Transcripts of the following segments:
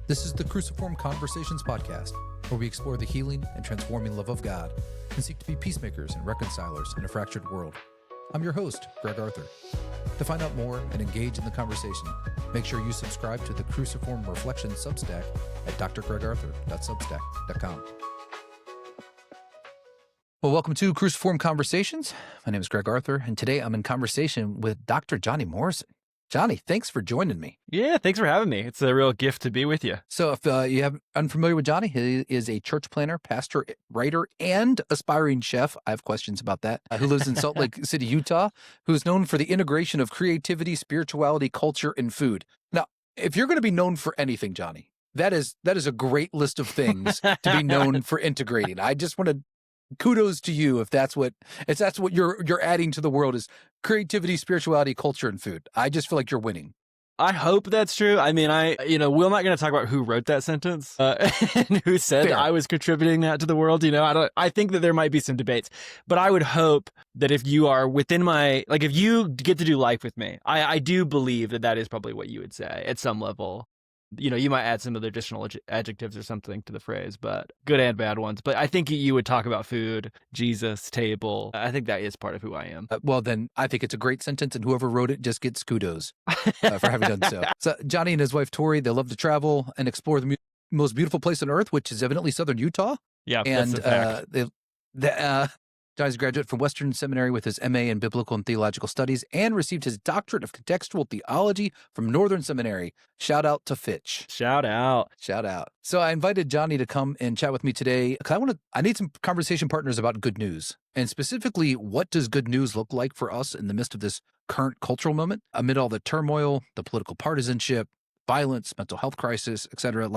This is the Cruciform Conversations podcast, where we explore the healing and transforming love of God and seek to be peacemakers and reconcilers in a fractured world. I'm your host, Greg Arthur. To find out more and engage in the conversation, make sure you subscribe to the Cruciform Reflection Substack at drgregarthur.substack.com. Well, welcome to Cruciform Conversations. My name is Greg Arthur, and today I'm in conversation with Dr. Jonny Morrison. Jonny, thanks for joining me. Yeah, thanks for having me. It's a real gift to be with you. So if you have unfamiliar with Jonny, he is a church planner, pastor, writer, and aspiring chef. I have questions about that. Who lives in Salt Lake City, Utah, who is known for the integration of creativity, spirituality, culture, and food. Now, if you're going to be known for anything, Jonny, that is a great list of things to be known for integrating. I just want to kudos to you if that's what you're adding to the world is creativity, spirituality, culture, and food. I just feel like you're winning. I hope that's true. I mean, we're not going to talk about who wrote that sentence and who said I was contributing that to the world. I think that there might be some debates, but I would hope that if you are within if you get to do life with me, I do believe that is probably what you would say at some level. You might add some other additional adjectives or something to the phrase, but good and bad ones. But I think you would talk about food, Jesus, table. I think that is part of who I am. Well, then I think it's a great sentence, and whoever wrote it just gets kudos for having done so. So Jonny and his wife, Tori, they love to travel and explore the most beautiful place on earth, which is evidently southern Utah. Yeah, and that's a fact. Jonny's a graduate from Western Seminary with his MA in Biblical and Theological Studies and received his doctorate of contextual theology from Northern Seminary. Shout out to Fitch. Shout out. So I invited Jonny to come and chat with me today because I need some conversation partners about good news. And specifically, what does good news look like for us in the midst of this current cultural moment, amid all the turmoil, the political partisanship, violence, mental health crisis, et cetera?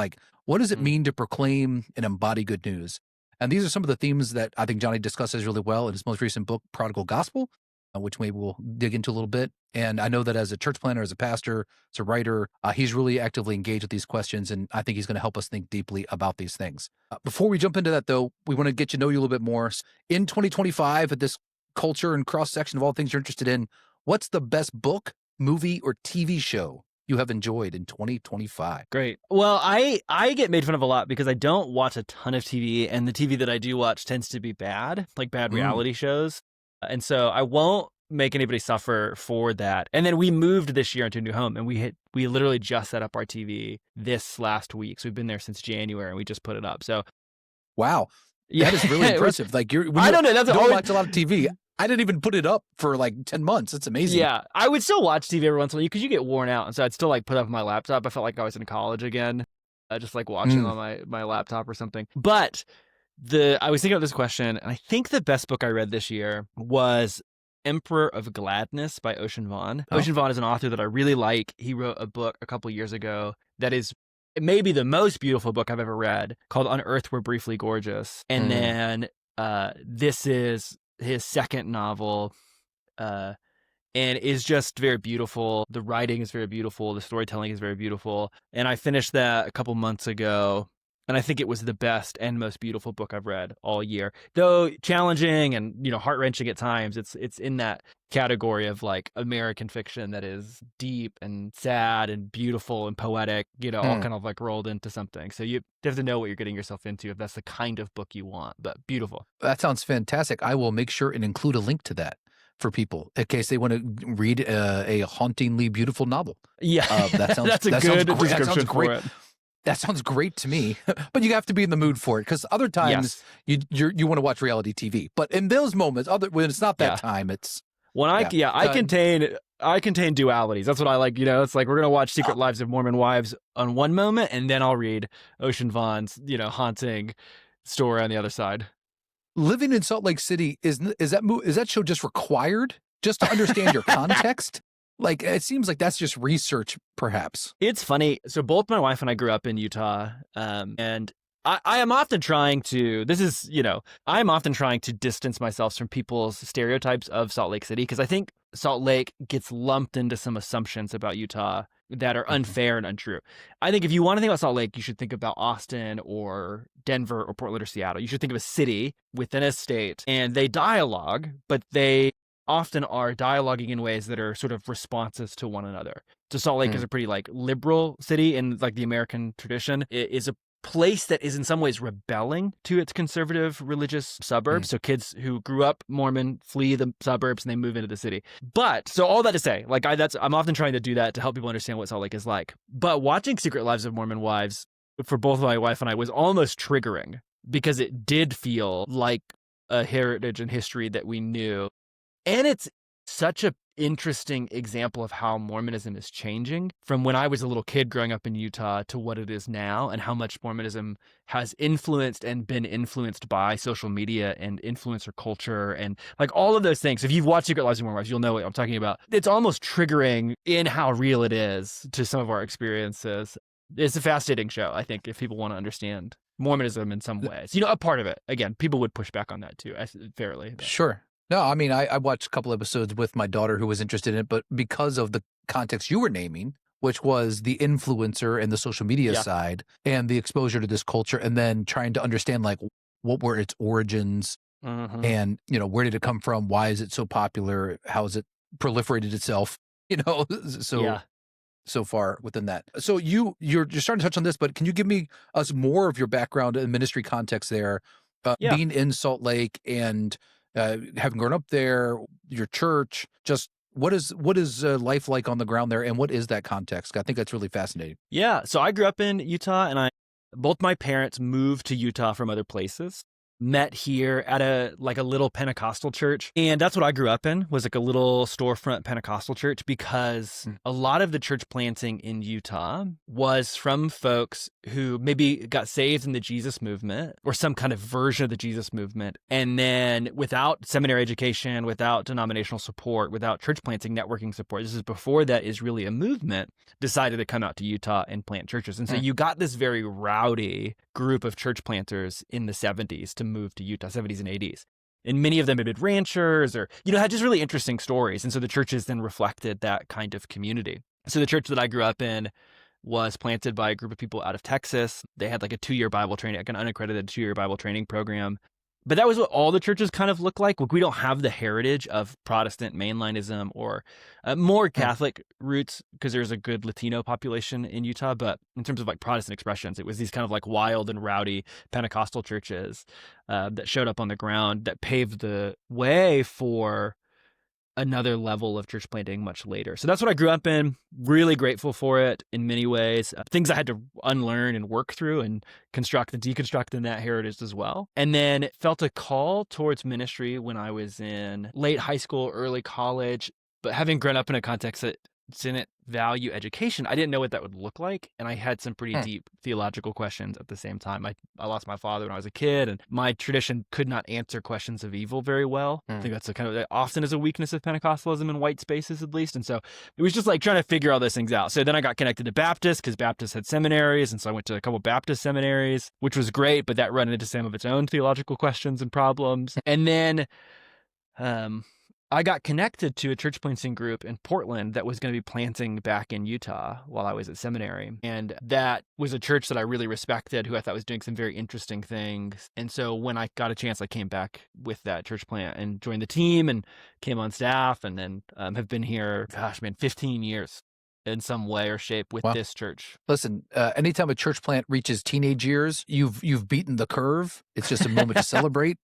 What does it mean to proclaim and embody good news? And these are some of the themes that I think Jonny discusses really well in his most recent book, Prodigal Gospel, which maybe we'll dig into a little bit. And I know that as a church planner, as a pastor, as a writer, he's really actively engaged with these questions, and I think he's going to help us think deeply about these things. Before we jump into that, though, we want to get to know you a little bit more. In 2025, at this culture and cross-section of all things you're interested in, what's the best book, movie, or TV show you have enjoyed in 2025? Great. Well, I get made fun of a lot because I don't watch a ton of TV, and the TV that I do watch tends to be bad, like bad reality shows. And so I won't make anybody suffer for that. And then we moved this year into a new home, and we literally just set up our TV this last week. So we've been there since January, and we just put it up. So wow. Yeah, that is really impressive. I don't know. That's don't watch a lot of TV. I didn't even put it up for 10 months. It's amazing. Yeah. I would still watch TV every once in a while because you get worn out. And so I'd still put up my laptop. I felt like I was in college again, just watching on my laptop or something. But I was thinking of this question, and I think the best book I read this year was Emperor of Gladness by Ocean Vuong. Oh. Ocean Vuong is an author that I really like. He wrote a book a couple years ago that is maybe the most beautiful book I've ever read, called On Earth We're Briefly Gorgeous. And then this is his second novel, and is just very beautiful. The writing is very beautiful. The storytelling is very beautiful. And I finished that a couple months ago, and I think it was the best and most beautiful book I've read all year. Though challenging and heart-wrenching at times, it's in that category of American fiction that is deep and sad and beautiful and poetic, all kind of rolled into something. So you have to know what you're getting yourself into if that's the kind of book you want, but beautiful. That sounds fantastic. I will make sure and include a link to that for people in case they want to read a hauntingly beautiful novel. Yeah, that sounds that's a good description for it. That sounds great to me, but you have to be in the mood for it because other times you want to watch reality TV. But in those moments, when it's not that time, it's I contain dualities. That's what I like. It's we're gonna watch Secret Lives of Mormon Wives on one moment, and then I'll read Ocean Vuong's haunting story on the other side. Living in Salt Lake City is that show just required just to understand your context? It seems like that's just research, perhaps. It's funny. So both my wife and I grew up in Utah, and I am often trying to, I am often trying to distance myself from people's stereotypes of Salt Lake City, because I think Salt Lake gets lumped into some assumptions about Utah that are unfair and untrue. I think if you want to think about Salt Lake, you should think about Austin or Denver or Portland or Seattle. You should think of a city within a state, and they dialogue, but they often are dialoguing in ways that are sort of responses to one another. So Salt Lake is a pretty like liberal city in like the American tradition. It is a place that is in some ways rebelling to its conservative religious suburbs. So kids who grew up Mormon flee the suburbs and they move into the city. But so all that to say, like I'm often trying to do that to help people understand what Salt Lake is like. But watching Secret Lives of Mormon Wives for both my wife and I was almost triggering because it did feel like a heritage and history that we knew. And it's such an interesting example of how Mormonism is changing from when I was a little kid growing up in Utah to what it is now, and how much Mormonism has influenced and been influenced by social media and influencer culture and like all of those things. If you've watched Secret Lives of Mormon Wives, you'll know what I'm talking about. It's almost triggering in how real it is to some of our experiences. It's a fascinating show, I think, if people want to understand Mormonism in some ways. A part of it. Again, people would push back on that too, fairly. But. Sure. No, I mean, I watched a couple episodes with my daughter who was interested in it, but because of the context you were naming, which was the influencer and the social media side and the exposure to this culture, and then trying to understand like what were its origins and, where did it come from? Why is it so popular? How has it proliferated itself? So far within that. So you're starting to touch on this, but can you give us more of your background and ministry context there, being in Salt Lake and having grown up there, your church, just what is life like on the ground there, and what is that context? I think that's really fascinating. Yeah, so I grew up in Utah, and both my parents moved to Utah from other places. Met here at a little Pentecostal church. And that's what I grew up in, was like a little storefront Pentecostal church, because a lot of the church planting in Utah was from folks who maybe got saved in the Jesus movement or some kind of version of the Jesus movement. And then without seminary education, without denominational support, without church planting networking support, this is before that is really a movement, decided to come out to Utah and plant churches. And so you got this very rowdy group of church planters in the 70s to move to Utah, 70s and 80s. And many of them had been ranchers or, had just really interesting stories. And so the churches then reflected that kind of community. So the church that I grew up in was planted by a group of people out of Texas. They had like a 2-year Bible training, like an unaccredited 2-year Bible training program. But that was what all the churches kind of look like. We don't have the heritage of Protestant mainlinism or more Catholic roots, because there's a good Latino population in Utah. But in terms of like Protestant expressions, it was these kind of like wild and rowdy Pentecostal churches that showed up on the ground that paved the way for another level of church planting much later. So that's what I grew up in. Really grateful for it in many ways. Things I had to unlearn and work through and construct and deconstruct in that heritage as well. And then felt a call towards ministry when I was in late high school, early college. But having grown up in a context that didn't value education, I didn't know what that would look like. And I had some pretty deep theological questions at the same time. I lost my father when I was a kid, and my tradition could not answer questions of evil very well. I think that's often is a weakness of Pentecostalism in white spaces, at least. And so it was just like trying to figure all those things out. So then I got connected to Baptist because Baptist had seminaries. And so I went to a couple Baptist seminaries, which was great, but that ran into some of its own theological questions and problems. And then, I got connected to a church planting group in Portland that was going to be planting back in Utah while I was at seminary. And that was a church that I really respected, who I thought was doing some very interesting things. And so when I got a chance, I came back with that church plant and joined the team and came on staff, and then have been here, 15 years in some way or shape with this church. Listen, anytime a church plant reaches teenage years, you've beaten the curve. It's just a moment to celebrate.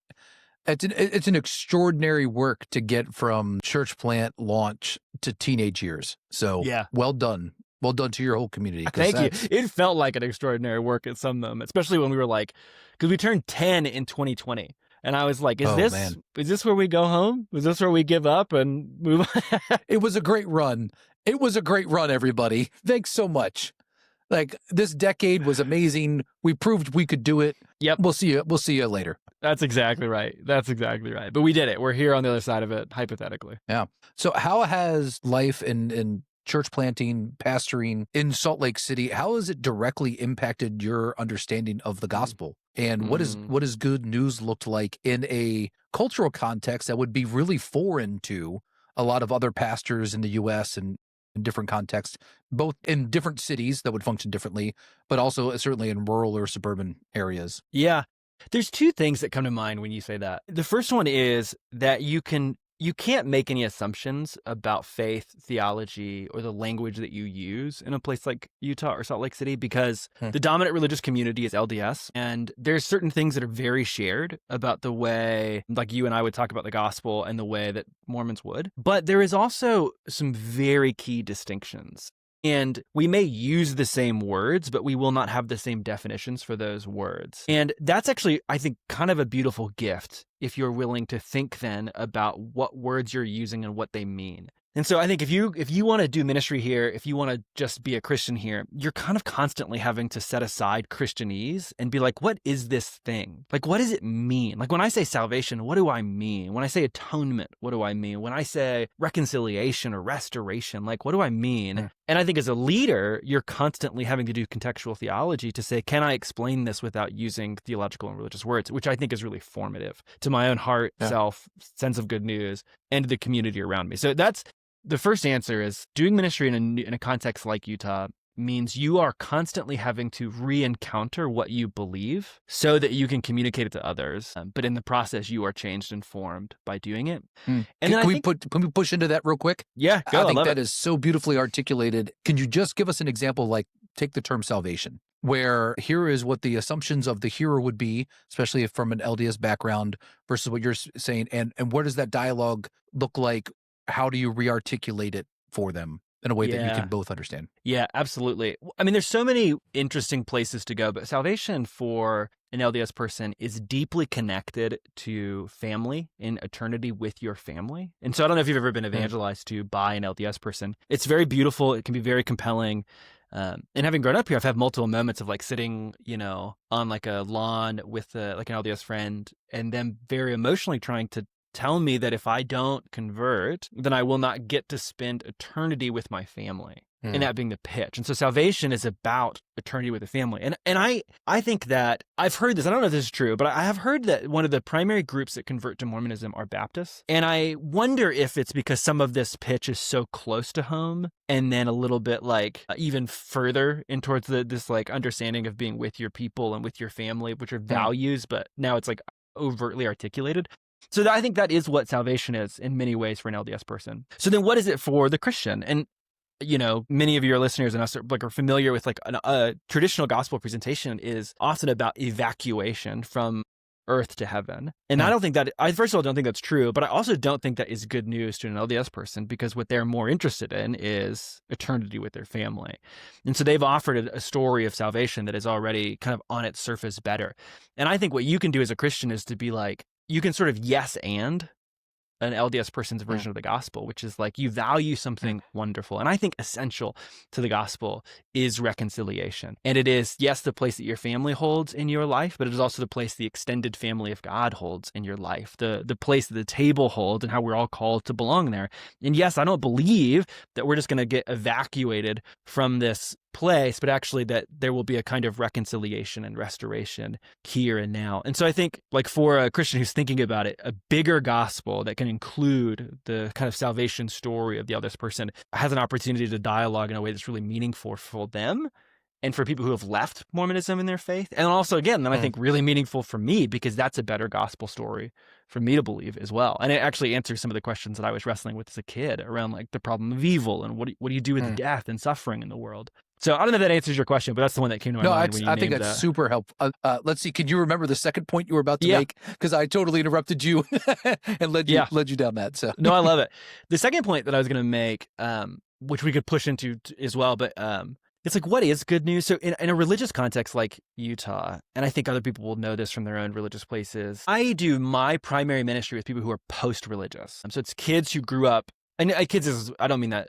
It's an extraordinary work to get from church plant launch to teenage years. So well done. Well done to your whole community. Thank you. It felt like an extraordinary work at some moments, especially when we were because we turned 10 in 2020. And I was like, is this where we go home? Is this where we give up and move on? It was a great run. It was a great run, everybody. Thanks so much. This decade was amazing. We proved we could do it. Yep. We'll see you later. That's exactly right. But we did it. We're here on the other side of it, hypothetically. Yeah. So how has life in church planting, pastoring in Salt Lake City, how has it directly impacted your understanding of the gospel? And what does good news look like in a cultural context that would be really foreign to a lot of other pastors in the U.S. and in different contexts, both in different cities that would function differently, but also certainly in rural or suburban areas? Yeah. There's two things that come to mind when you say that. The first one is that you can you can't make any assumptions about faith, theology, or the language that you use in a place like Utah or Salt Lake City because the dominant religious community is LDS. And there's certain things that are very shared about the way, like you and I would talk about the gospel and the way that Mormons would. But there is also some very key distinctions. And we may use the same words, but we will not have the same definitions for those words. And that's actually, I think, kind of a beautiful gift if you're willing to think then about what words you're using and what they mean. And so I think if you want to do ministry here, if you want to just be a Christian here, you're kind of constantly having to set aside Christianese and be like, what is this thing? Like, what does it mean? Like when I say salvation, what do I mean? When I say atonement, what do I mean? When I say reconciliation or restoration, like what do I mean? And I think as a leader, you're constantly having to do contextual theology to say, can I explain this without using theological and religious words, which I think is really formative to my own heart, self, sense of good news, and the community around me. So that's the first answer is doing ministry in a context like Utah means you are constantly having to re-encounter what you believe so that you can communicate it to others. But in the process, you are changed and formed by doing it. And can we push into that real quick? Yeah, go. I think that is so beautifully articulated. Can you just give us an example, like take the term salvation, where here is what the assumptions of the hearer would be, especially if from an LDS background versus what you're saying, and what does that dialogue look like? How do you re-articulate it for them in a way that you can both understand? Yeah, absolutely. I mean, there's so many interesting places to go, but salvation for an LDS person is deeply connected to family in eternity with your family. And so I don't know if you've ever been evangelized to by an LDS person. It's very beautiful. It can be very compelling. And having grown up here, I've had multiple moments of like sitting, on like a lawn with like an LDS friend and them very emotionally trying to tell me that if I don't convert, then I will not get to spend eternity with my family. And that being the pitch. And so salvation is about eternity with the family. And I think that I've heard this, I don't know if this is true, but I have heard that one of the primary groups that convert to Mormonism are Baptists. And I wonder if it's because some of this pitch is so close to home and then a little bit like even further in towards this like understanding of being with your people and with your family, which are values, but now it's like overtly articulated. So I think that is what salvation is in many ways for an LDS person. So then what is it for the Christian? And many of your listeners and us are familiar with like a traditional gospel presentation is often about evacuation from earth to heaven. And I don't think that, I first of all don't think that's true, but I also don't think that is good news to an LDS person because what they're more interested in is eternity with their family. And so they've offered a story of salvation that is already kind of on its surface better. And I think what you can do as a Christian is to be like, you can sort of yes and an LDS person's version of the gospel, which is like you value something wonderful. And I think essential to the gospel is reconciliation. And it is, yes, the place that your family holds in your life, but it is also the place the extended family of God holds in your life, the place that the table holds and how we're all called to belong there. And yes, I don't believe that we're just going to get evacuated from this place, but actually that there will be a kind of reconciliation and restoration here and now. And so I think like for a Christian who's thinking about it, a bigger gospel that can include the kind of salvation story of the LDS person has an opportunity to dialogue in a way that's really meaningful for them and for people who have left Mormonism in their faith. And also, again, then I think really meaningful for me because that's a better gospel story for me to believe as well. And it actually answers some of the questions that I was wrestling with as a kid around like the problem of evil and what do you do with death and suffering in the world. So I don't know if that answers your question, but that's the one that came to my mind when you I think that's super helpful. Let's see. Can you remember the second point you were about to make? Because I totally interrupted you and led you down that. So no, I love it. The second point that I was going to make, which we could push into as well, but it's like, what is good news? So in a religious context like Utah, and I think other people will know this from their own religious places, I do my primary ministry with people who are post-religious. So it's kids who grew up, and kids is, I don't mean that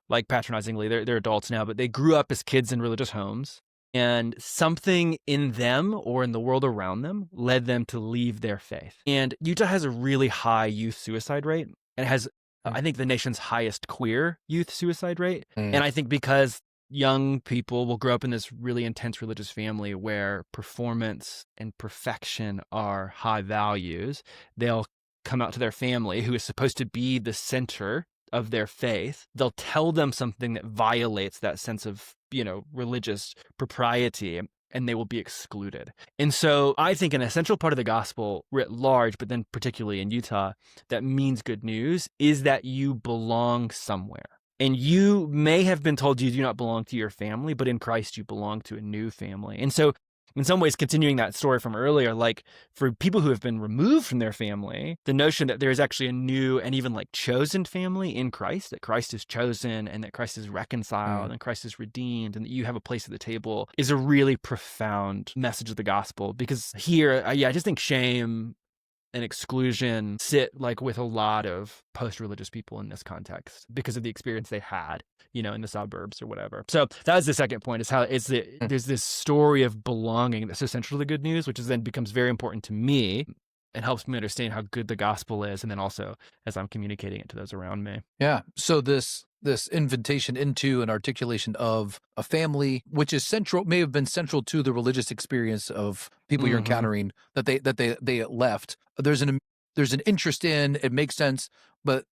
like patronizingly, they're adults now, but they grew up as kids in religious homes and something in them or in the world around them led them to leave their faith. And Utah has a really high youth suicide rate and it has, I think, the nation's highest queer youth suicide rate. And I think because young people will grow up in this really intense religious family where performance and perfection are high values, they'll come out to their family, who is supposed to be the center of their faith. They'll tell them something that violates that sense of, religious propriety. and they will be excluded. And so I think an essential part of the gospel writ large, but then particularly in Utah, that means good news is that you belong somewhere. And you may have been told you do not belong to your family, but in Christ you belong to a new family. And so in some ways, continuing that story from earlier, like for people who have been removed from their family, the notion that there is actually a new and even like chosen family in Christ, that Christ is chosen and that Christ is reconciled and Christ is redeemed and that you have a place at the table is a really profound message of the gospel. Because here, I just think shame and exclusion sit like with a lot of post-religious people in this context because of the experience they had, in the suburbs or whatever. So that was the second point, is how there's this story of belonging that's essential to the good news, which then becomes very important to me and helps me understand how good the gospel is. And then also as I'm communicating it to those around me. Yeah. So this invitation into an articulation of a family, which is central, may have been central to the religious experience of people you're encountering that they left. There's an interest in, it makes sense, but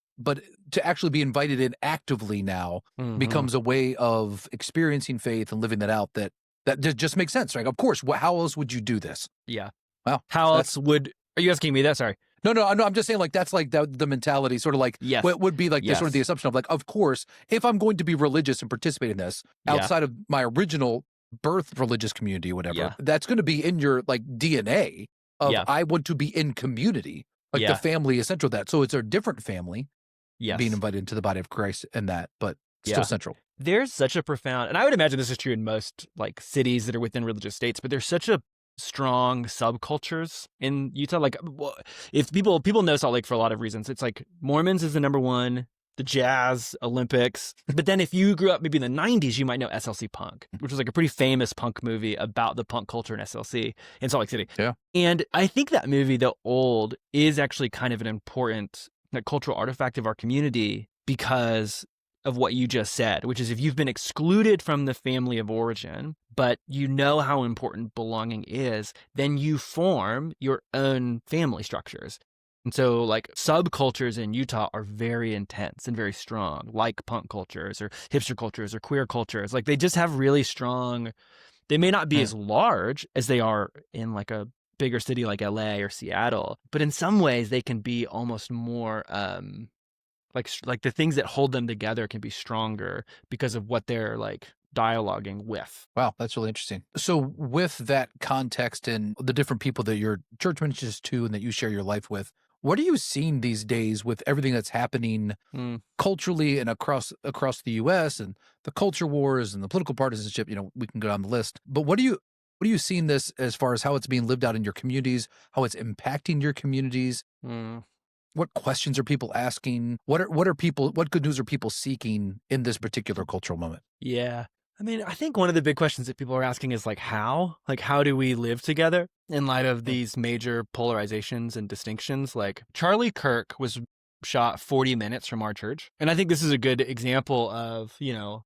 to actually be invited in actively now becomes a way of experiencing faith and living that out. That just makes sense, right? Of course. How else would you do this? Yeah. Wow. How else would? Are you asking me that? Sorry. No, I'm just saying, like, that's like the mentality, sort of like, yes. what would be like yes. the sort of the assumption of like, of course, if I'm going to be religious and participate in this outside of my original birth religious community or whatever, that's going to be in your like DNA of I want to be in community. Like the family is central to that. So it's a different family being invited into the body of Christ and that, but still central. There's such a profound, and I would imagine this is true in most like cities that are within religious states, but there's such a strong subcultures in Utah. Like if people know Salt Lake for a lot of reasons. It's like Mormons is the number one, the Jazz, Olympics. But then if you grew up maybe in the 90s, you might know SLC Punk, which was like a pretty famous punk movie about the punk culture in SLC in Salt Lake City. Yeah. And I think that movie, The Old, is actually kind of an important cultural artifact of our community because of what you just said, which is if you've been excluded from the family of origin, but you know how important belonging is, then you form your own family structures. And so like subcultures in Utah are very intense and very strong, like punk cultures or hipster cultures or queer cultures. Like they just have really strong, they may not be as large as they are in like a bigger city like LA or Seattle, but in some ways they can be almost more, like the things that hold them together can be stronger because of what they're like dialoguing with. Wow, that's really interesting. So with that context and the different people that your church ministers to and that you share your life with, what are you seeing these days with everything that's happening culturally and across the U.S. and the culture wars and the political partisanship? We can go down the list. But what are you seeing this as far as how it's being lived out in your communities, how it's impacting your communities? What questions are people asking? What good news are people seeking in this particular cultural moment? Yeah. I mean, I think one of the big questions that people are asking is like how do we live together in light of these major polarizations and distinctions? Like Charlie Kirk was shot 40 minutes from our church. And I think this is a good example of,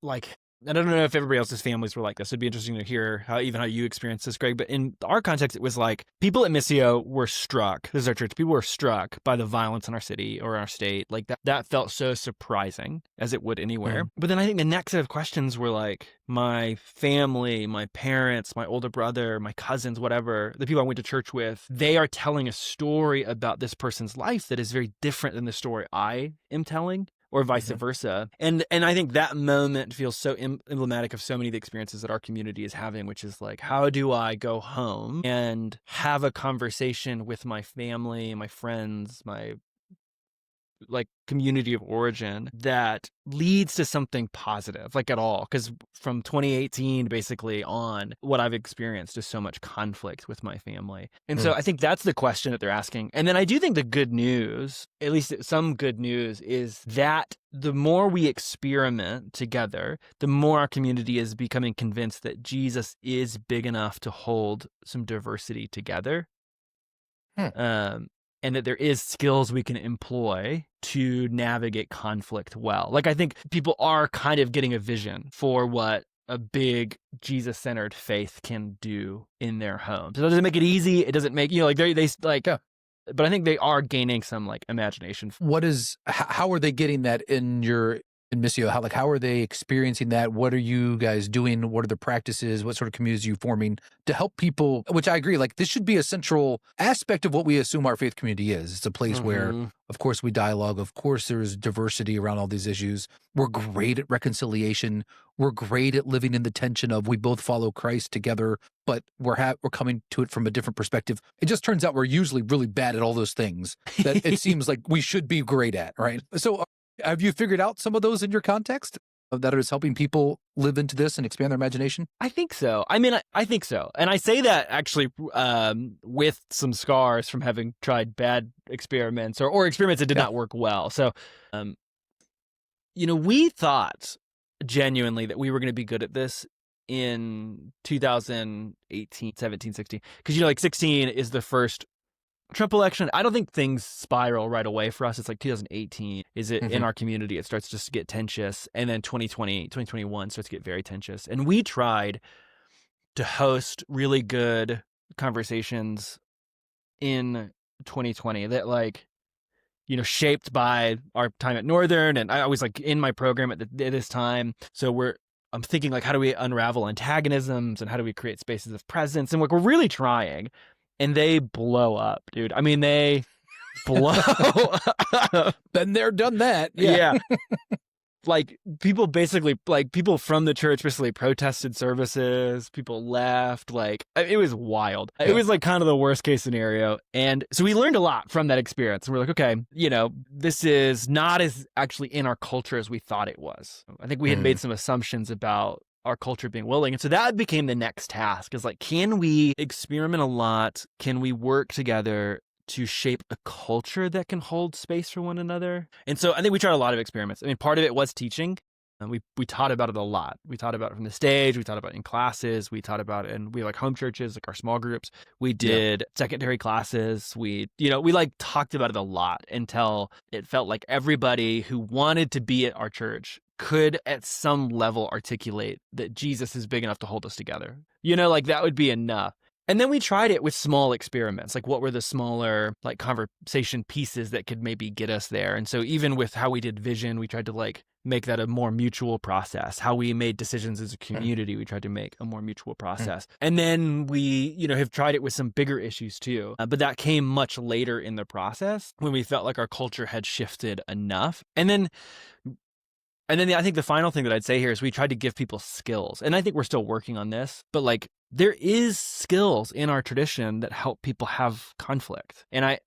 like, I don't know if everybody else's families were like this. It'd be interesting to hear how you experienced this, Greg. But in our context, it was like people at Missio were struck. This is our church. People were struck by the violence in our city or our state. Like that felt so surprising, as it would anywhere. But then I think the next set of questions were like my family, my parents, my older brother, my cousins, whatever, the people I went to church with, they are telling a story about this person's life that is very different than the story I am telling, or vice versa. And I think that moment feels so emblematic of so many of the experiences that our community is having, which is like, how do I go home and have a conversation with my family, my friends, my like community of origin that leads to something positive, like at all? Because from 2018 basically on, what I've experienced is so much conflict with my family. And so I think that's the question that they're asking. And then I do think the good news, at least some good news, is that the more we experiment together, the more our community is becoming convinced that Jesus is big enough to hold some diversity together. And that there is skills we can employ to navigate conflict well. Like, I think people are kind of getting a vision for what a big Jesus-centered faith can do in their homes. It doesn't make it easy. It doesn't make, but I think they are gaining some like imagination. How are they getting that in your in Missio? How are they experiencing that? What are you guys doing? What are the practices? What sort of communities are you forming to help people? Which I agree, like this should be a central aspect of what we assume our faith community is. It's a place where, of course, we dialogue. Of course, there's diversity around all these issues. We're great at reconciliation. We're great at living in the tension of we both follow Christ together, but we're coming to it from a different perspective. It just turns out we're usually really bad at all those things that it seems like we should be great at, right? So have you figured out some of those in your context that is helping people live into this and expand their imagination? I think so. I mean, I think so. And I say that actually with some scars from having tried bad experiments or experiments that did not work well. So, we thought genuinely that we were going to be good at this in 2018, 17, 16. Because, like 16 is the first Trump election. I don't think things spiral right away for us. It's like 2018 is it in our community. It starts just to get tensious. And then 2021 starts to get very tensious. And we tried to host really good conversations in 2020 that shaped by our time at Northern. And I was like in my program at this time. So I'm thinking how do we unravel antagonisms and how do we create spaces of presence? And we're really trying. And they blow up, dude. I mean, they blow up. Been there, done that. Yeah. People basically, people from the church basically protested services. People left. It was wild. Yeah. It was kind of the worst case scenario. And so we learned a lot from that experience. And we're like, okay, this is not as actually in our culture as we thought it was. I think we had made some assumptions about our culture being willing. And so that became the next task is can we experiment a lot? Can we work together to shape a culture that can hold space for one another? And so I think we tried a lot of experiments. I mean, part of it was teaching. And we taught about it a lot. We taught about it from the stage. We taught about it in classes. We taught about it and we home churches, our small groups. We did secondary classes. We talked about it a lot until it felt like everybody who wanted to be at our church could at some level articulate that Jesus is big enough to hold us together. That would be enough. And then we tried it with small experiments. What were the smaller conversation pieces that could maybe get us there? And so even with how we did vision, we tried to make that a more mutual process. How we made decisions as a community, we tried to make a more mutual process. And then we, have tried it with some bigger issues too. But that came much later in the process when we felt like our culture had shifted enough. And then I think the final thing that I'd say here is we tried to give people skills. And I think we're still working on this, but there is skills in our tradition that help people have conflict. And I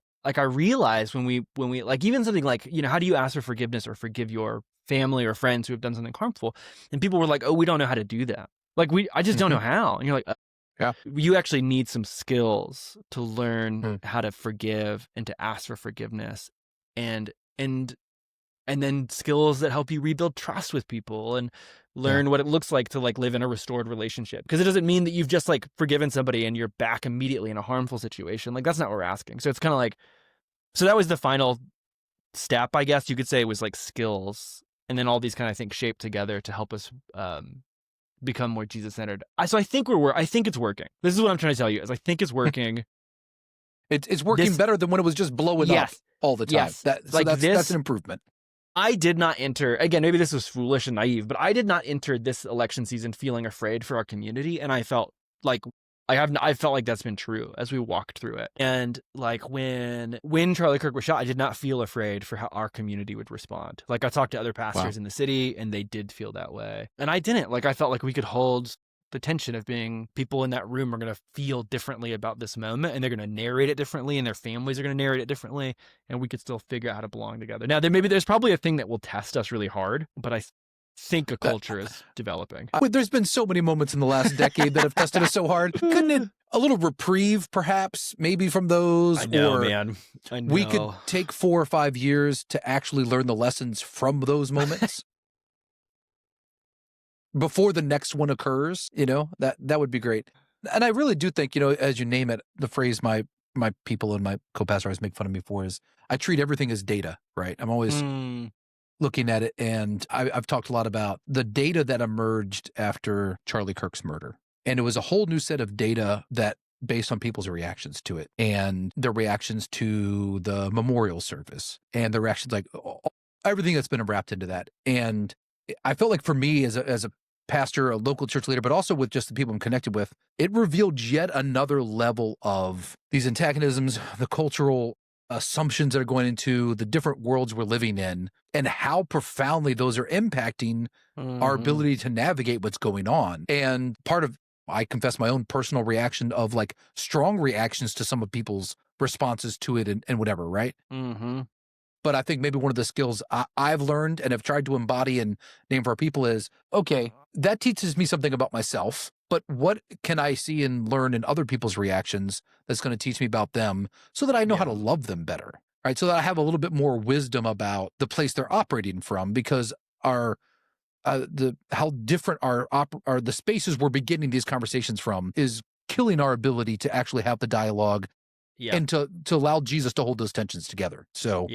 realized when we even something how do you ask for forgiveness or forgive your family or friends who have done something harmful? And people were like, oh, we don't know how to do that. I just don't know how. And you're like, yeah, you actually need some skills to learn how to forgive and to ask for forgiveness and then skills that help you rebuild trust with people and learn what it looks like to live in a restored relationship. Because it doesn't mean that you've just forgiven somebody and you're back immediately in a harmful situation. That's not what we're asking. So it's kind of so that was the final step, I guess you could say, was skills. And then all these kind of things shaped together to help us become more Jesus-centered. So I think it's working. This is what I'm trying to tell you is I think it's working. It's working better than when it was just blowing up all the time. Yes. That's an improvement. I did not enter, again, maybe this was foolish and naive, but I did not enter this election season feeling afraid for our community. And I felt I felt like that's been true as we walked through it. And when Charlie Kirk was shot, I did not feel afraid for how our community would respond. I talked to other pastors in the city and they did feel that way. And I didn't. I felt like we could hold the tension of being people in that room are going to feel differently about this moment and they're going to narrate it differently and their families are going to narrate it differently and we could still figure out how to belong together. Now, there's probably a thing that will test us really hard, but I think a culture is developing. There's been so many moments in the last decade that have tested us so hard. Couldn't it a little reprieve perhaps maybe from those? I know, man. I know. We could take 4 or 5 years to actually learn the lessons from those moments. Before the next one occurs, that would be great. And I really do think, as you name it, the phrase my people and my co-pastor always make fun of me for is I treat everything as data, right? I'm always looking at it. And I've talked a lot about the data that emerged after Charlie Kirk's murder. And it was a whole new set of data that based on people's reactions to it and their reactions to the memorial service and their reactions everything that's been wrapped into that. And I felt like for me as a pastor, a local church leader, but also with just the people I'm connected with, it revealed yet another level of these antagonisms, the cultural assumptions that are going into the different worlds we're living in, and how profoundly those are impacting our ability to navigate what's going on. And part of, I confess, my own personal reaction of like strong reactions to some of people's responses to it and whatever, right? But I think maybe one of the skills I've learned and have tried to embody and name for our people is, okay, that teaches me something about myself, but what can I see and learn in other people's reactions that's going to teach me about them so that I know how to love them better, right? So that I have a little bit more wisdom about the place they're operating from, because our how different our the spaces we're beginning these conversations from is killing our ability to actually have the dialogue and to allow Jesus to hold those tensions together. So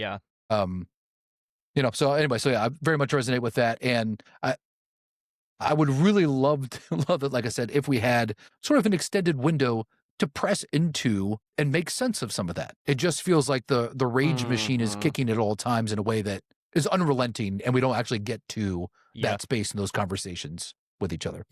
so anyway, so yeah, I very much resonate with that. And I would really love it, like I said, if we had sort of an extended window to press into and make sense of some of that. It just feels like the rage machine is kicking at all times in a way that is unrelenting, and we don't actually get to that space in those conversations with each other.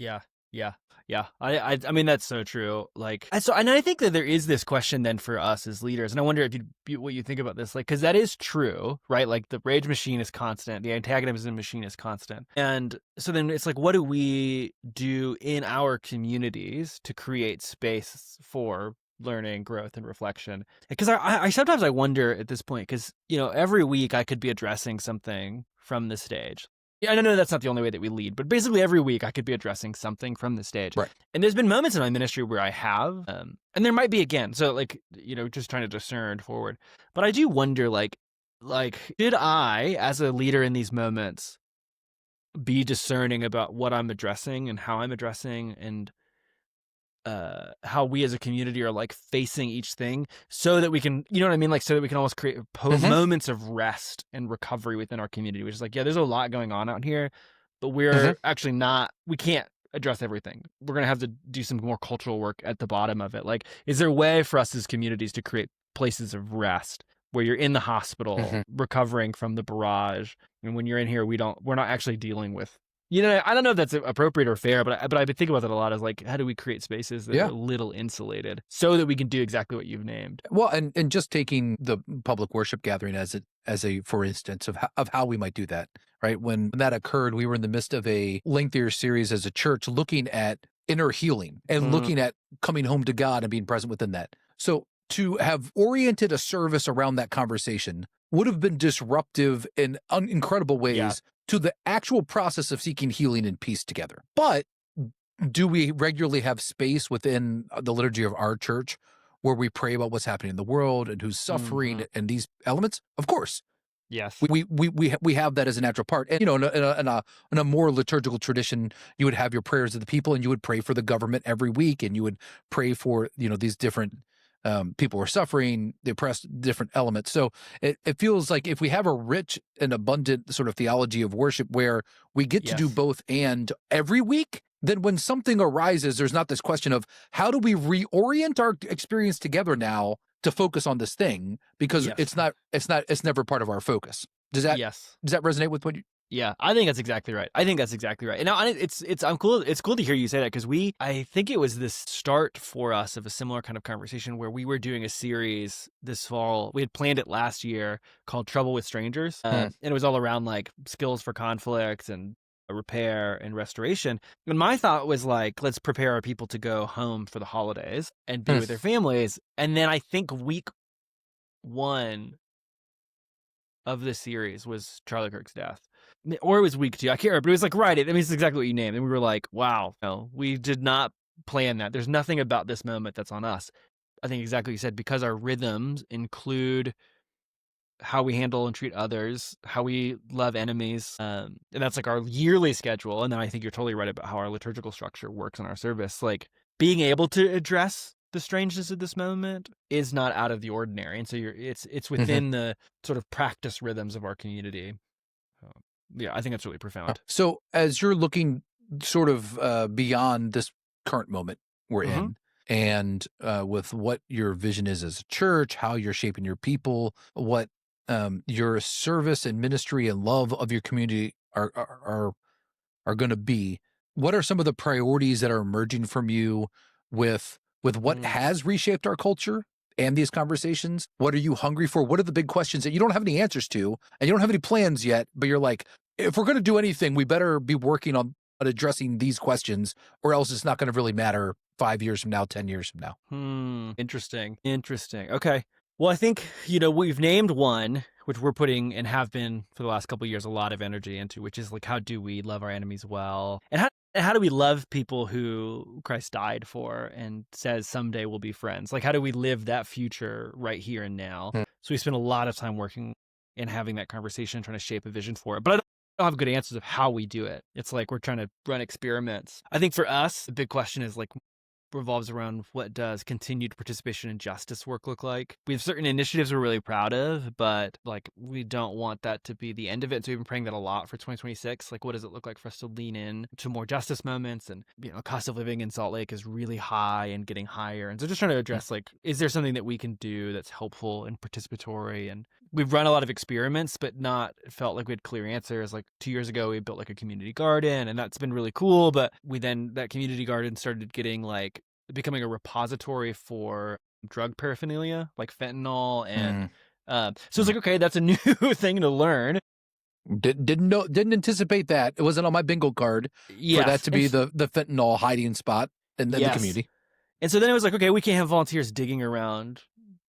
I mean, that's so true. Like, and I think that there is this question then for us as leaders, and I wonder if what you think about this, like, because that is true, right? Like, the rage machine is constant, the antagonism machine is constant, and so then it's like, what do we do in our communities to create space for learning, growth, and reflection? Because I sometimes I wonder at this point, because every week I could be addressing something from the stage. Yeah, I know that's not the only way that we lead, but basically every week I could be addressing something from the stage. Right. And there's been moments in my ministry where I have, and there might be again. So like, just trying to discern forward. But I do wonder, like, did I, as a leader in these moments, be discerning about what I'm addressing and how I'm addressing, and how we as a community are like facing each thing, so that we can, you know what I mean? Like, so that we can almost create moments of rest and recovery within our community, which is like, there's a lot going on out here, but we're actually we can't address everything. We're going to have to do some more cultural work at the bottom of it. Like, is there a way for us as communities to create places of rest where you're in the hospital recovering from the barrage, and when you're in here, we're not actually dealing with, I don't know if that's appropriate or fair, but I've been thinking about that a lot. Is like, how do we create spaces that are a little insulated so that we can do exactly what you've named? Well, and just taking the public worship gathering as a for instance of how we might do that, right? When that occurred, we were in the midst of a lengthier series as a church looking at inner healing and looking at coming home to God and being present within that. So to have oriented a service around that conversation would have been disruptive in incredible ways to the actual process of seeking healing and peace together. But do we regularly have space within the liturgy of our church where we pray about what's happening in the world and who's suffering and these elements? Of course. Yes. We have that as a natural part. And, in a more liturgical tradition, you would have your prayers of the people, and you would pray for the government every week, and you would pray for, these different people who are suffering, the oppressed, different elements. So it feels like if we have a rich and abundant sort of theology of worship where we get to do both and every week, then when something arises, there's not this question of how do we reorient our experience together now to focus on this thing, because it's never part of our focus. Does that resonate with what you? Yeah, I think that's exactly right. And now I'm cool. It's cool to hear you say that, because I think it was this start for us of a similar kind of conversation where we were doing a series this fall. We had planned it last year called Trouble with Strangers. And it was all around like skills for conflict and repair and restoration. And my thought was like, let's prepare our people to go home for the holidays and be with their families. And then I think week 1 of the series was Charlie Kirk's death. Or it was week 2. I can't remember, but it was like, right. I mean, it's exactly what you named. And we were like, wow, no, we did not plan that. There's nothing about this moment that's on us. I think exactly what you said, because our rhythms include how we handle and treat others, how we love enemies. And that's like our yearly schedule. And then I think you're totally right about how our liturgical structure works in our service. Like, being able to address the strangeness of this moment is not out of the ordinary. And so it's within the sort of practice rhythms of our community. I think that's really profound. So as you're looking sort of beyond this current moment we're in, and with what your vision is as a church, how you're shaping your people, what your service and ministry and love of your community are going to be, what are some of the priorities that are emerging from you with what has reshaped our culture and these conversations? What are you hungry for? What are the big questions that you don't have any answers to and you don't have any plans yet, but you're like, if we're going to do anything, we better be working on addressing these questions, or else it's not going to really matter 5 years from now, 10 years from now. Interesting. Okay. Well, I think, we've named one, which we're putting and have been for the last couple of years a lot of energy into, which is like, how do we love our enemies well? And how do we love people who Christ died for and says someday we'll be friends? Like, how do we live that future right here and now? So we spend a lot of time working and having that conversation, trying to shape a vision for it. But I don't have good answers of how we do it. It's like we're trying to run experiments. I think for us, the big question is like, revolves around what does continued participation in justice work look like. We have certain initiatives we're really proud of, but like we don't want that to be the end of it. So we've been praying that a lot for 2026. Like, what does it look like for us to lean in to more justice moments? And cost of living in Salt Lake is really high and getting higher. And so just trying to address like, is there something that we can do that's helpful and participatory? And we've run a lot of experiments, but not felt like we had clear answers. Like 2 years ago, we built like a community garden, and that's been really cool. But that community garden started getting like becoming a repository for drug paraphernalia, like fentanyl, and so it's like, okay, that's a new thing to learn. Didn't anticipate that. It wasn't on my bingo card for that to be the fentanyl hiding spot in the community. And so then it was like, okay, we can't have volunteers digging around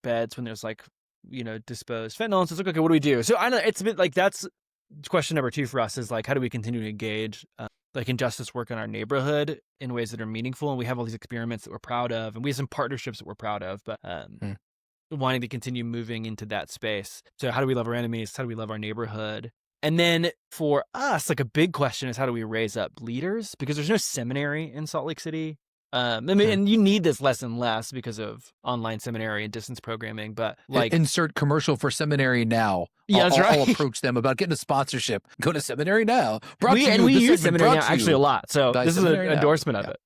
beds when there's like, disposed fentanyl. And so it's like, okay, what do we do? So I know it's a bit like, that's question number 2 for us is like, how do we continue to engage like injustice work in our neighborhood in ways that are meaningful? And we have all these experiments that we're proud of, and we have some partnerships that we're proud of, but wanting to continue moving into that space. So how do we love our enemies? How do we love our neighborhood? And then for us, like a big question is, how do we raise up leaders? Because there's no seminary in Salt Lake City. And you need this less and less because of online seminary and distance programming, but like insert commercial for seminary now. Yeah, that's right. I'll approach them about getting a sponsorship. Go to seminary now. We use seminary now actually a lot. So this is an endorsement of it.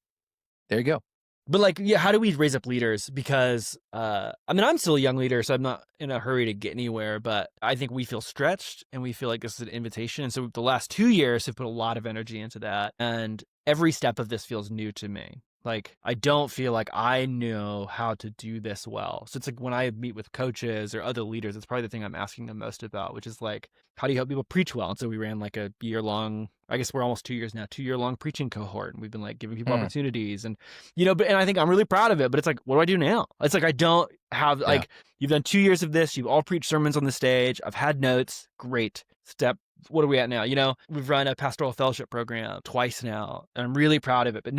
There you go. But like, how do we raise up leaders? Because, I'm still a young leader, so I'm not in a hurry to get anywhere, but I think we feel stretched and we feel like this is an invitation. And so the last 2 years have put a lot of energy into that. And every step of this feels new to me. Like, I don't feel like I know how to do this well. So it's like when I meet with coaches or other leaders, it's probably the thing I'm asking them most about, which is like, how do you help people preach well? And so we ran like a year-long, I guess we're almost 2 years now, 2-year-long preaching cohort. And we've been like giving people opportunities and, and I think I'm really proud of it, but it's like, what do I do now? It's like, I don't have like, you've done 2 years of this. You've all preached sermons on the stage. I've had notes. Great. What are we at now? We've run a pastoral fellowship program twice now, and I'm really proud of it, but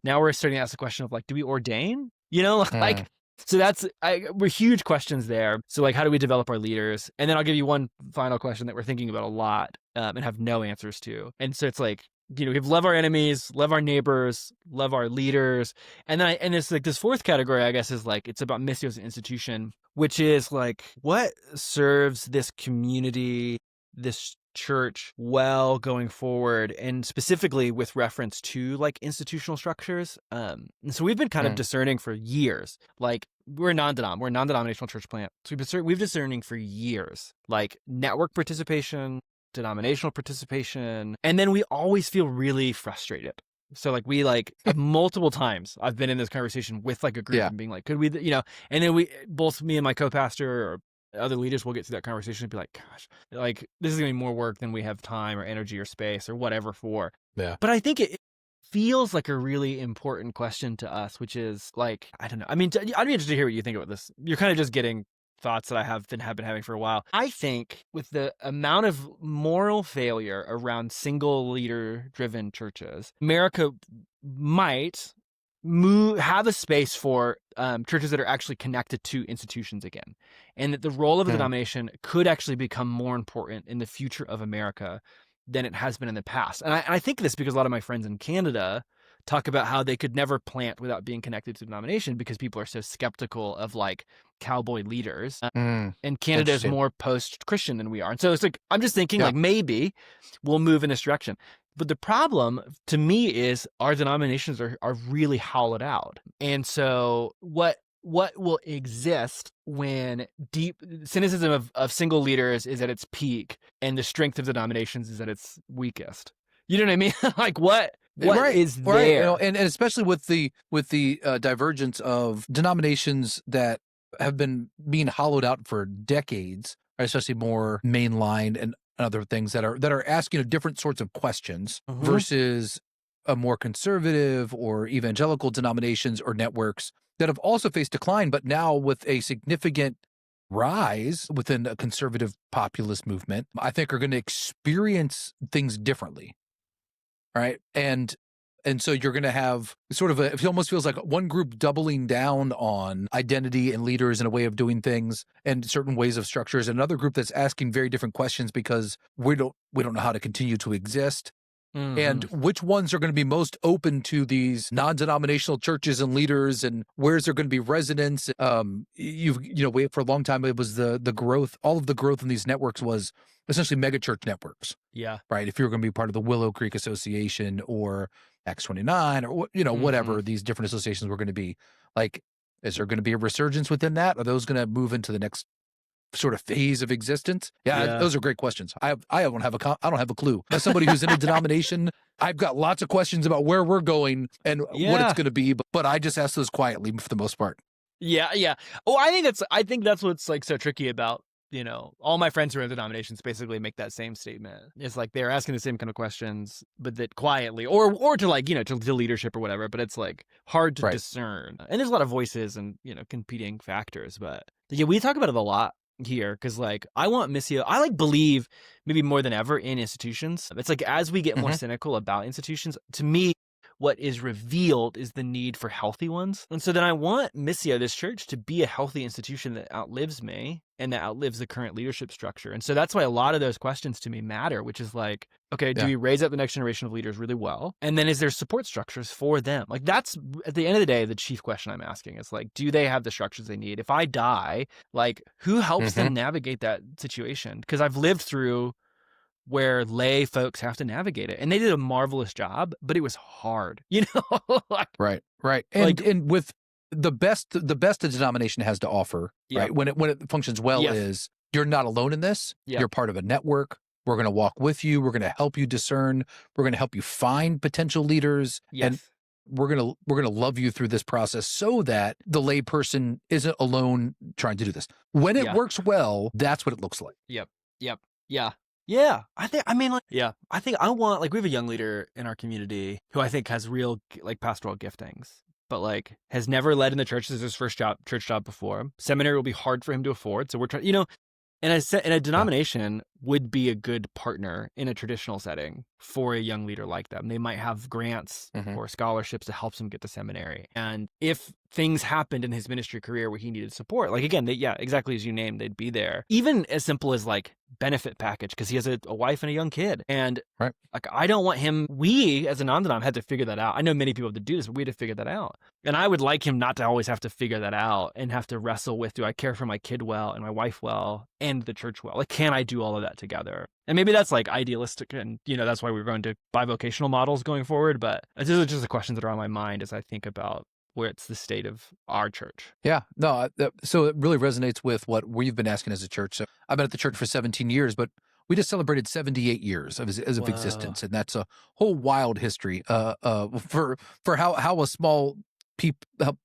now we're starting to ask the question of like, do we ordain? So we're huge questions there. So like, how do we develop our leaders? And then I'll give you one final question that we're thinking about a lot and have no answers to. And so it's like, we have love our enemies, love our neighbors, love our leaders. And then it's like this fourth category, I guess, is like, it's about Missio as an institution, which is like, what serves this community, this church well going forward, and specifically with reference to like institutional structures. And so we've been kind of discerning for years. Like, we're a non-denominational church plant. So we've been discerning for years, like network participation, denominational participation, and then we always feel really frustrated. So like we like multiple times I've been in this conversation with like a group and being like, could we, and then both me and my co-pastor or other leaders will get through that conversation and be like, gosh, like this is gonna be more work than we have time or energy or space or whatever for. Yeah. But I think it feels like a really important question to us, which is like, I don't know. I mean, I'd be interested to hear what you think about this. You're kind of just getting thoughts that I have been having for a while. I think with the amount of moral failure around single leader driven churches, America might have a space for churches that are actually connected to institutions again, and that the role of a denomination could actually become more important in the future of America than it has been in the past. And I think this because a lot of my friends in Canada talk about how they could never plant without being connected to the denomination because people are so skeptical of like cowboy leaders. And Canada is more post-Christian than we are. And so it's like, I'm just thinking like maybe we'll move in this direction. But the problem to me is our denominations are really hollowed out. And so what what will exist when deep cynicism of single leaders is at its peak and the strength of denominations is at its weakest. You know what I mean? Like what is Right. there? And especially with the divergence of denominations that have been being hollowed out for decades, right? Especially more mainline and other things that are asking different sorts of questions versus a more conservative or evangelical denominations or networks that have also faced decline, but now with a significant rise within a conservative populist movement, I think are going to experience things differently. Right. And so you're going to have sort of it almost feels like one group doubling down on identity and leaders and a way of doing things and certain ways of structures, and another group that's asking very different questions because we don't know how to continue to exist. And which ones are going to be most open to these non-denominational churches and leaders, and where's there going to be resonance? For a long time it was the growth, all of the growth in these networks was essentially megachurch networks. Yeah. Right. If you're going to be part of the Willow Creek Association or Acts 29 or whatever these different associations were going to be, like, is there going to be a resurgence within that? Are those going to move into the next sort of phase of existence? Yeah, those are great questions. I don't have a clue. As somebody who's in a denomination, I've got lots of questions about where we're going and what it's going to be, but I just ask those quietly for the most part. Yeah. Oh, I think that's what's like so tricky about, all my friends who are in denominations basically make that same statement. It's like they're asking the same kind of questions, but that quietly, or to like, to leadership or whatever, but it's like hard to discern. And there's a lot of voices and, competing factors, but yeah, we talk about it a lot here because like I want Missio, I like believe maybe more than ever in institutions. It's like as we get more cynical about institutions, to me what is revealed is the need for healthy ones. And so then I want Missio, this church, to be a healthy institution that outlives me and that outlives the current leadership structure. And so that's why a lot of those questions to me matter, which is like, okay, do we raise up the next generation of leaders really well? And then is there support structures for them? Like that's, at the end of the day, the chief question I'm asking is like, do they have the structures they need? If I die, like who helps them navigate that situation? Because I've lived through where lay folks have to navigate it. And they did a marvelous job, but it was hard, Right. And with the best a denomination has to offer, right? When it functions well is you're not alone in this. You're part of a network. We're going to walk with you. We're going to help you discern. We're going to help you find potential leaders. And we're going to love you through this process so that the lay person isn't alone trying to do this. When it works well, that's what it looks like. Yep. Yeah. I think I want, like, we have a young leader in our community who I think has real, like, pastoral giftings, but, like, has never led in the church. This is his first church job before. Seminary will be hard for him to afford. So we're trying, and a denomination would be a good partner in a traditional setting for a young leader like them. They might have grants or scholarships to help him get to seminary. And if things happened in his ministry career where he needed support, like, again, exactly as you named, they'd be there. Even as simple as like benefit package, because he has a wife and a young kid. And like, I don't want him, we as a non-denom had to figure that out. I know many people have to do this, but we had to figure that out. And I would like him not to always have to figure that out and have to wrestle with, do I care for my kid well and my wife well and the church well? Like, can I do all of that together? And maybe that's like idealistic, and that's why we're going to bivocational models going forward. But these are just the questions that are on my mind as I think about where it's the state of our church. Yeah, no, so it really resonates with what we've been asking as a church. So I've been at the church for 17 years, but we just celebrated 78 years of existence, and that's a whole wild history for how a small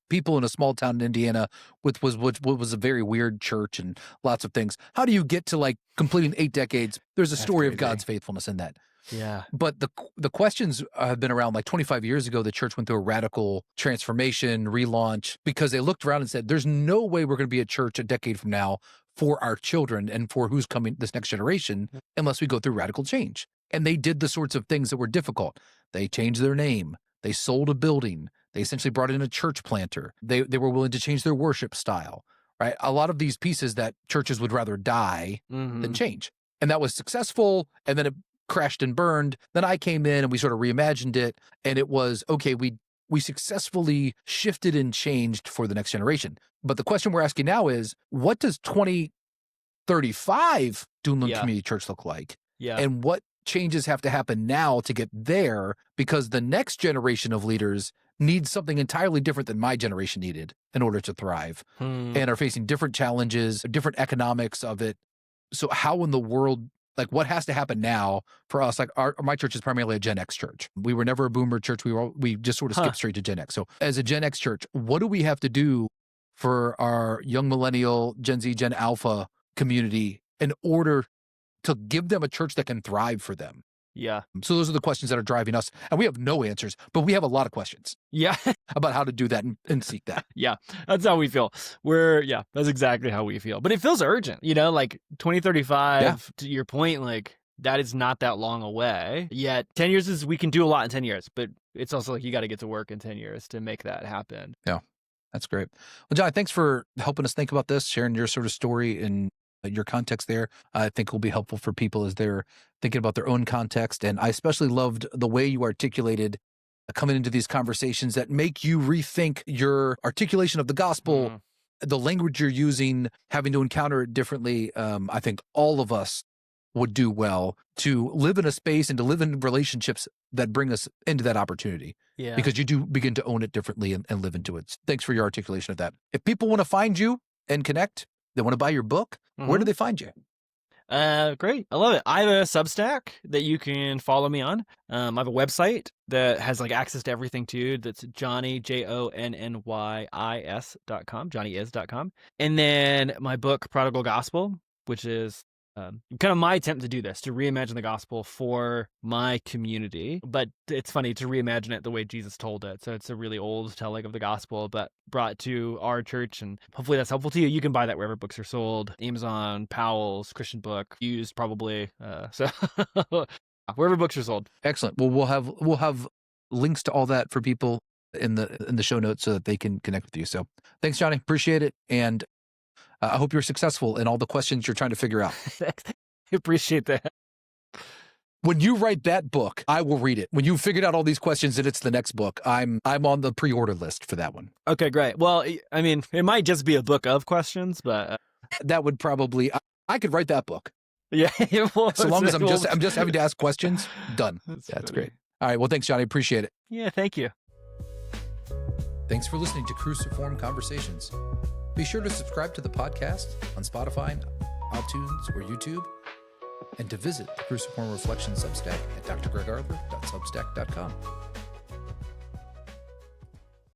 people in a small town in Indiana which was a very weird church and lots of things. How do you get to like completing 8 decades? There's a story of God's faithfulness in that. Yeah. But the questions have been around. Like 25 years ago, the church went through a radical transformation, relaunch, because they looked around and said, there's no way we're going to be a church a decade from now for our children and for who's coming, this next generation, unless we go through radical change. And they did the sorts of things that were difficult. They changed their name. They sold a building. They essentially brought in a church planter. They were willing to change their worship style, right? A lot of these pieces that churches would rather die than change. And that was successful. And then it crashed and burned. Then I came in and we sort of reimagined it. And it was, okay, we successfully shifted and changed for the next generation. But the question we're asking now is, what does 2035 Duneland Community Church look like? Yeah. And what changes have to happen now to get there? Because the next generation of leaders need something entirely different than my generation needed in order to thrive and are facing different challenges, different economics of it. So how in the world, like what has to happen now for us? Like my church is primarily a Gen X church. We were never a boomer church. We just sort of skipped straight to Gen X. So as a Gen X church, what do we have to do for our young millennial, Gen Z, Gen Alpha community in order to give them a church that can thrive for them? Yeah. So those are the questions that are driving us. And we have no answers, but we have a lot of questions. Yeah. About how to do that and seek that. Yeah. That's how we feel. That's exactly how we feel. But it feels urgent, like 2035, to your point, like that is not that long away. Yet 10 years we can do a lot in 10 years, but it's also like you got to get to work in 10 years to make that happen. Yeah. That's great. Well, Jonny, thanks for helping us think about this, sharing your sort of story and your context there. I think will be helpful for people as they're thinking about their own context. And I especially loved the way you articulated coming into these conversations that make you rethink your articulation of the gospel, the language you're using, having to encounter it differently. I think all of us would do well to live in a space and to live in relationships that bring us into that opportunity. Yeah. Because you do begin to own it differently and live into it. Thanks for your articulation of that. If people want to find you and connect, they want to buy your book, where do they find you? Great. I love it. I have a Substack that you can follow me on. I have a website that has like access to everything too. That's Jonny, JONNYIS.com, JonnyIs.com. And then my book, Prodigal Gospel, which is kind of my attempt to do this, to reimagine the gospel for my community. But it's funny to reimagine it the way Jesus told it. So it's a really old telling of the gospel, but brought to our church. And hopefully that's helpful to you. You can buy that wherever books are sold. Amazon, Powell's, Christian Book, used probably. So wherever books are sold. Excellent. Well, we'll have links to all that for people in the show notes so that they can connect with you. So thanks, Jonny. Appreciate it. And I hope you're successful in all the questions you're trying to figure out. I appreciate that. When you write that book, I will read it. When you've figured out all these questions and it's the next book, I'm on the pre-order list for that one. Okay, great. Well, I mean, it might just be a book of questions, but that would probably I could write that book. Yeah, so long as I'm just having to ask questions. Done. That's great. All right. Well, thanks, Jonny. Appreciate it. Yeah, thank you. Thanks for listening to Cruciform Conversations. Be sure to subscribe to the podcast on Spotify, iTunes, or YouTube, and to visit the Cruciform Reflection Substack at drgregarthur.substack.com.